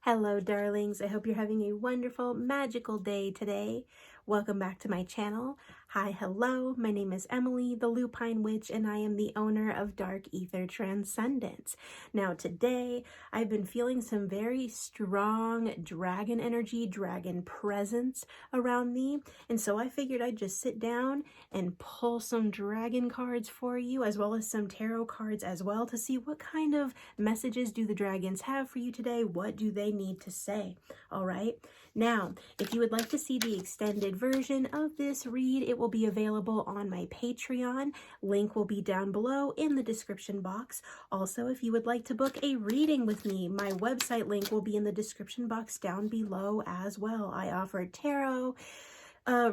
Hello, darlings. I hope you're having a wonderful, magical day today. Welcome back to my channel. Hi, hello. My name is Emily, the Lupine Witch, and I am the owner of Dark Ether Transcendence. Now, today, I've been feeling some very strong dragon energy, dragon presence around me, and so I figured I'd just sit down and pull some dragon cards for you, as well as some tarot cards as well, to see what kind of messages do the dragons have for you today. What do they need to say? All right. Now, if you would like to see the extended version of this read, it will be available on my Patreon. Link will be down below in the description box. Also, if you would like to book a reading with me, my website link will be in the description box down below as well. I offer tarot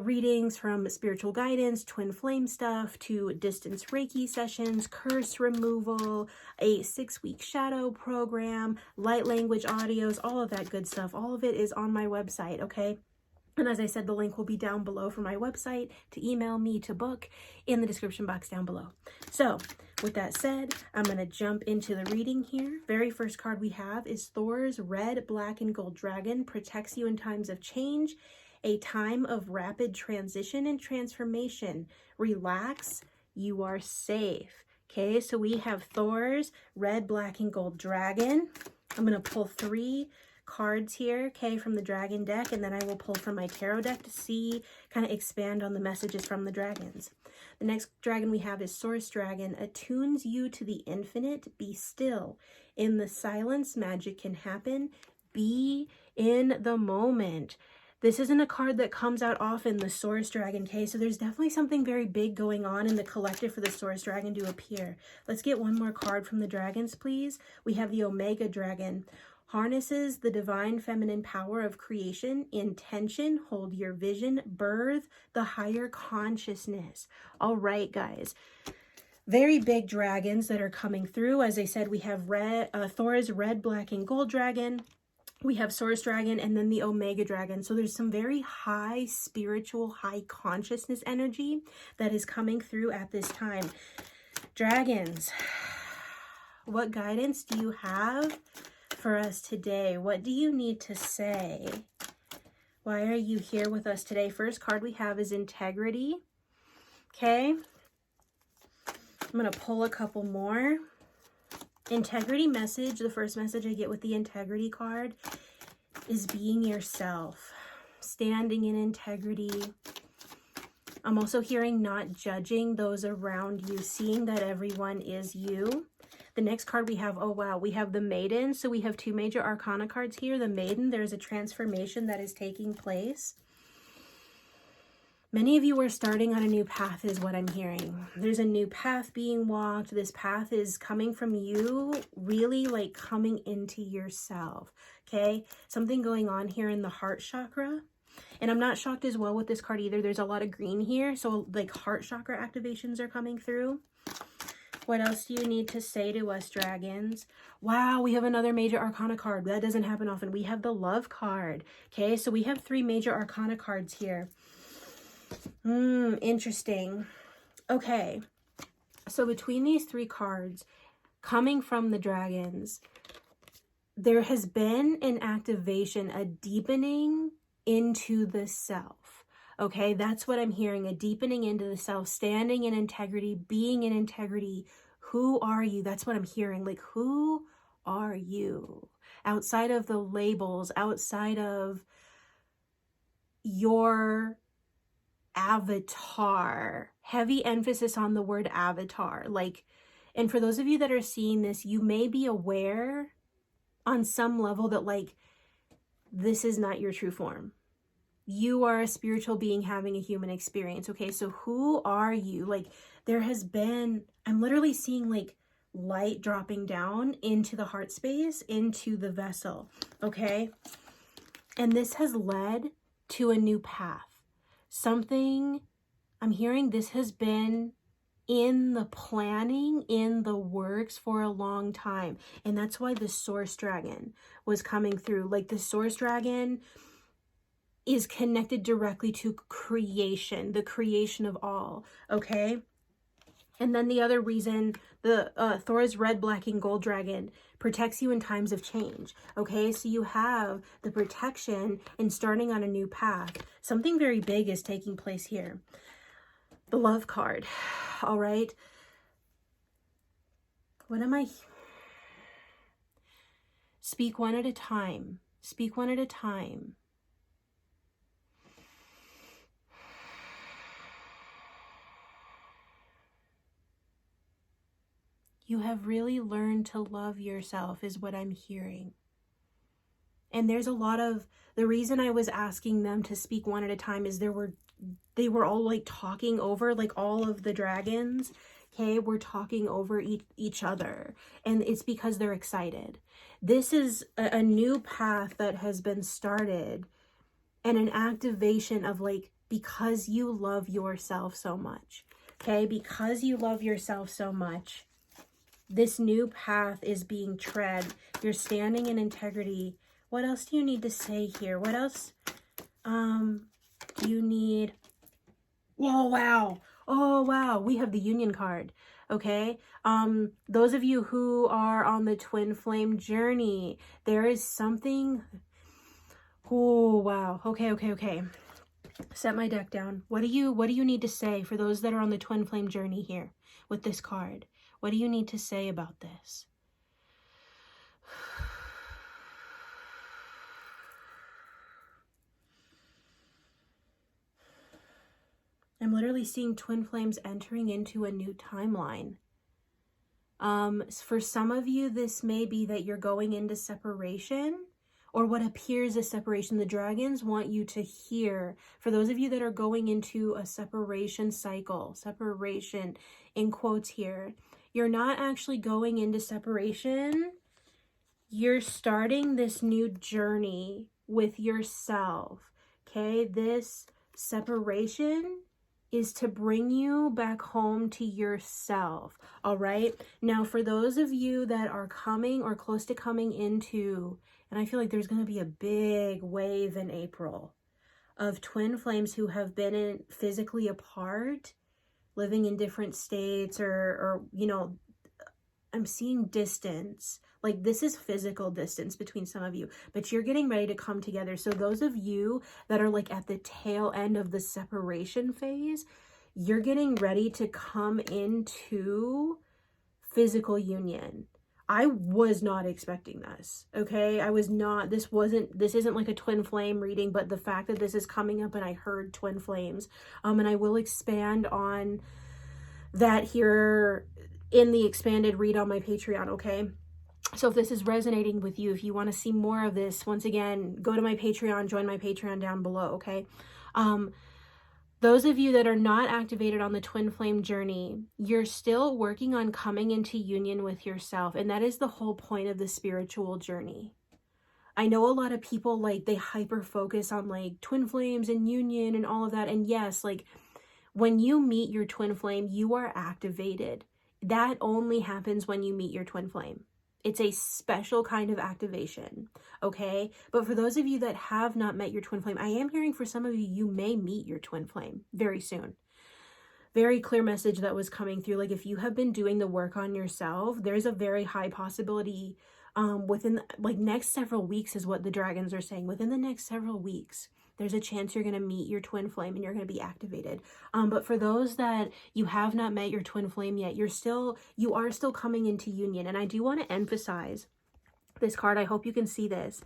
readings from spiritual guidance, twin flame stuff, to distance Reiki sessions, curse removal, a 6-week shadow program, light language audios, all of that good stuff. All of it is on my website, okay? And as I said, the link will be down below for my website to email me to book in the description box down below. So with that said, I'm going to jump into the reading here. Very first card we have is Thor's Red, Black, and Gold Dragon. Protects you in times of change. A time of rapid transition and transformation. Relax, you are safe. Okay, so we have Thor's Red, Black, and Gold Dragon. I'm going to pull 3 cards here, okay, from the dragon deck, and then I will pull from my tarot deck to see, kind of expand on the messages from the dragons. The next dragon we have is Source Dragon. Attunes you to the infinite. Be still. In the silence, magic can happen. Be in the moment. This isn't a card that comes out often, the Source Dragon, okay? So there's definitely something very big going on in the collective for the Source Dragon to appear. Let's get one more card from the dragons, please. We have the Omega Dragon. Harnesses the divine feminine power of creation, intention, hold your vision, birth the higher consciousness. All right, guys. Very big dragons that are coming through. As I said, we have Thor's Red, Black, and Gold Dragon. We have Source Dragon and then the Omega Dragon. So there's some very high spiritual, high consciousness energy that is coming through at this time. Dragons, what guidance do you have for us today? What do you need to say? Why are you here with us today? First card we have is Integrity. Okay. I'm going to pull a couple more. Integrity message, the first message I get with the Integrity card is being yourself, standing in integrity. I'm also hearing not judging those around you, seeing that everyone is you. The next card we have, oh wow, we have the Maiden. So we have 2 major arcana cards here. The Maiden, there's a transformation that is taking place. Many of you are starting on a new path is what I'm hearing. There's a new path being walked. This path is coming from you, really like coming into yourself, okay? Something going on here in the heart chakra. And I'm not shocked as well with this card either. There's a lot of green here. So like heart chakra activations are coming through. What else do you need to say to us, dragons? Wow, we have another major arcana card. That doesn't happen often. We have the Love card, okay? So we have 3 major arcana cards here. Interesting. Okay, so between these 3 cards coming from the dragons, there has been an activation, a deepening into the self. Okay, that's what I'm hearing, a deepening into the self, standing in integrity, being in integrity. Who are you? That's what I'm hearing. Like, who are you? Outside of the labels, outside of your avatar. Heavy emphasis on the word avatar. Like, and for those of you that are seeing this, you may be aware on some level that like, this is not your true form. You are a spiritual being having a human experience. Okay, so who are you? Like, there has been, I'm literally seeing like light dropping down into the heart space, into the vessel. Okay, and this has led to a new path. Something, I'm hearing this has been in the planning, in the works for a long time. And that's why the Source Dragon was coming through. Like, the Source Dragon is connected directly to creation, the creation of all, okay? And then the other reason, the Thor's red, black, and gold dragon protects you in times of change. Okay, so you have the protection in starting on a new path. Something very big is taking place here. The love card. All right. What am I? Speak one at a time. Speak one at a time. You have really learned to love yourself is what I'm hearing. And there's a lot of, the reason I was asking them to speak one at a time is they were all like talking over, like all of the dragons, okay, were talking over each other. And it's because they're excited. This is a new path that has been started, and an activation of like, because you love yourself so much, okay, because you love yourself so much, this new path is being tread. You're standing in integrity. What else do you need to say here? What else do you need? Oh, wow. Oh, wow. We have the Union card. Okay. Those of you who are on the twin flame journey, there is something. Oh, wow. Okay. Set my deck down. What do you need to say for those that are on the twin flame journey here with this card? What do you need to say about this? I'm literally seeing twin flames entering into a new timeline. For some of you, this may be that you're going into separation, or what appears as separation. The dragons want you to hear. For those of you that are going into a separation cycle, separation in quotes here, you're not actually going into separation. You're starting this new journey with yourself, okay? This separation is to bring you back home to yourself, all right? Now, for those of you that are coming or close to coming into, and I feel like there's going to be a big wave in April of twin flames who have been physically apart, living in different states, or you know, I'm seeing distance. Like, this is physical distance between some of you, but you're getting ready to come together. So those of you that are like at the tail end of the separation phase, you're getting ready to come into physical union. I was not expecting this, okay? I was not, this isn't like a twin flame reading, but the fact that this is coming up and I heard twin flames, and I will expand on that here in the expanded read on my Patreon, okay? So if this is resonating with you, if you want to see more of this, once again, go to my Patreon, join my Patreon down below, okay? Those of you that are not activated on the twin flame journey, you're still working on coming into union with yourself. And that is the whole point of the spiritual journey. I know a lot of people, like, they hyper focus on like twin flames and union and all of that. And yes, like, when you meet your twin flame, you are activated. That only happens when you meet your twin flame. It's a special kind of activation, okay? But for those of you that have not met your twin flame, I am hearing for some of you, you may meet your twin flame very soon. Very clear message that was coming through. Like, if you have been doing the work on yourself, there's a very high possibility within like next several weeks is what the dragons are saying. Within the next several weeks, there's a chance you're going to meet your twin flame and you're going to be activated. But for those that you have not met your twin flame yet, you are still coming into union. And I do want to emphasize this card. I hope you can see this.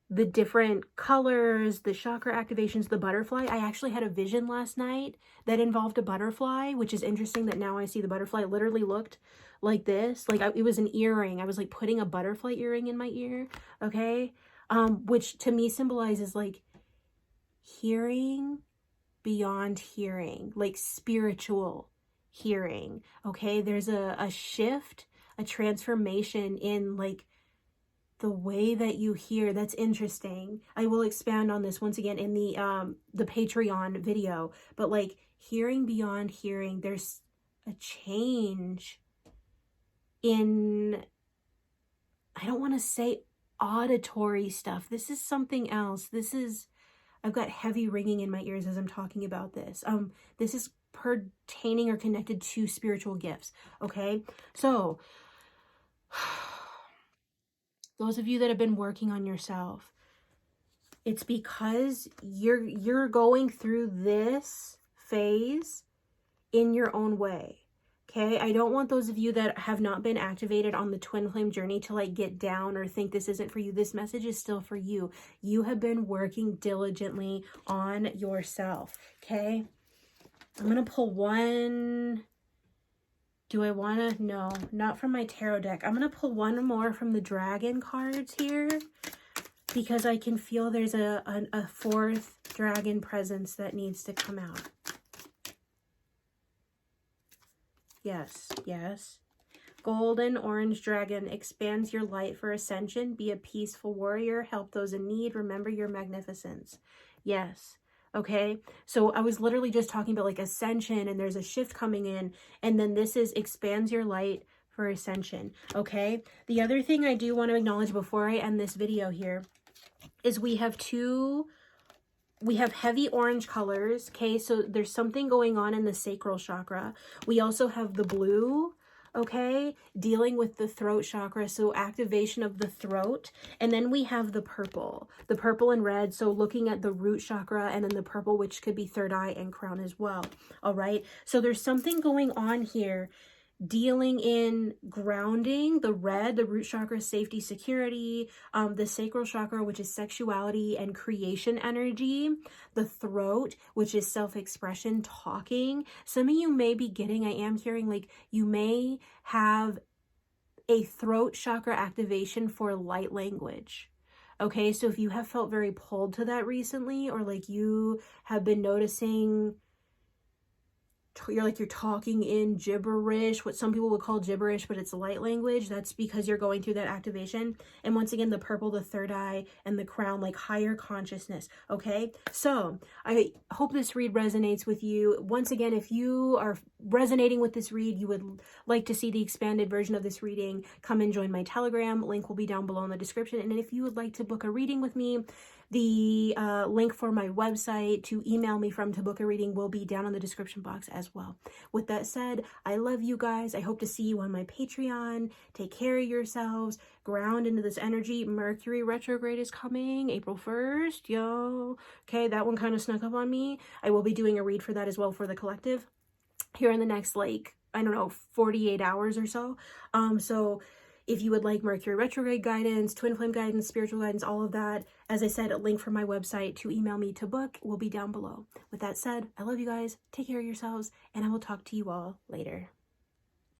The different colors, the chakra activations, the butterfly. I actually had a vision last night that involved a butterfly, which is interesting that now I see the butterfly. It literally looked like this. Like, it was an earring. I was like putting a butterfly earring in my ear, okay? Which to me symbolizes like hearing beyond hearing, like spiritual hearing, okay? There's a shift, a transformation in like the way that you hear. That's interesting. I will expand on this once again in the Patreon video, but like hearing beyond hearing, there's a change in, I don't want to say auditory stuff. This is something else. I've got heavy ringing in my ears as I'm talking about this. This is pertaining or connected to spiritual gifts. Okay, so those of you that have been working on yourself, it's because you're going through this phase in your own way. Okay, I don't want those of you that have not been activated on the twin flame journey to like get down or think this isn't for you. This message is still for you. You have been working diligently on yourself. Okay, I'm gonna pull one. Do I want to? No, not from my tarot deck. I'm gonna pull one more from the dragon cards here, because I can feel there's a fourth dragon presence that needs to come out. Yes, yes. Golden orange dragon expands your light for ascension. Be a peaceful warrior. Help those in need. Remember your magnificence. Yes. Okay. So I was literally just talking about like ascension, and there's a shift coming in. And then this is expands your light for ascension. Okay. The other thing I do want to acknowledge before I end this video here is we have heavy orange colors. Okay, so there's something going on in the sacral chakra. We also have the blue, okay, dealing with the throat chakra, so activation of the throat. And then we have the purple and red, so looking at the root chakra, and then the purple, which could be third eye and crown as well. All right, so there's something going on here dealing in grounding, the red, the root chakra, safety, security, the sacral chakra, which is sexuality and creation energy, the throat, which is self-expression, talking. Some of you may be getting, I am hearing like you may have a throat chakra activation for light language. Okay, so if you have felt very pulled to that recently, or like you have been noticing you're talking in gibberish, what some people would call gibberish, but it's light language, that's because you're going through that activation. And once again, the purple, the third eye, and the crown, like higher consciousness. Okay, so I hope this read resonates with you. Once again, if you are resonating with this read, you would like to see the expanded version of this reading, come and join my Telegram. Link will be down below in the description. And if you would like to book a reading with me, the link for my website to email me from to book a reading will be down in the description box as well. With that said, I love you guys. I hope to see you on my Patreon. Take care of yourselves. Ground into this energy. Mercury retrograde is coming April 1st. Yo. Okay, that one kind of snuck up on me. I will be doing a read for that as well for the collective here in the next, like, I don't know, 48 hours or so. So if you would like Mercury retrograde guidance, twin flame guidance, spiritual guidance, all of that, as I said, a link for my website to email me to book will be down below. With that said, I love you guys. Take care of yourselves, and I will talk to you all later.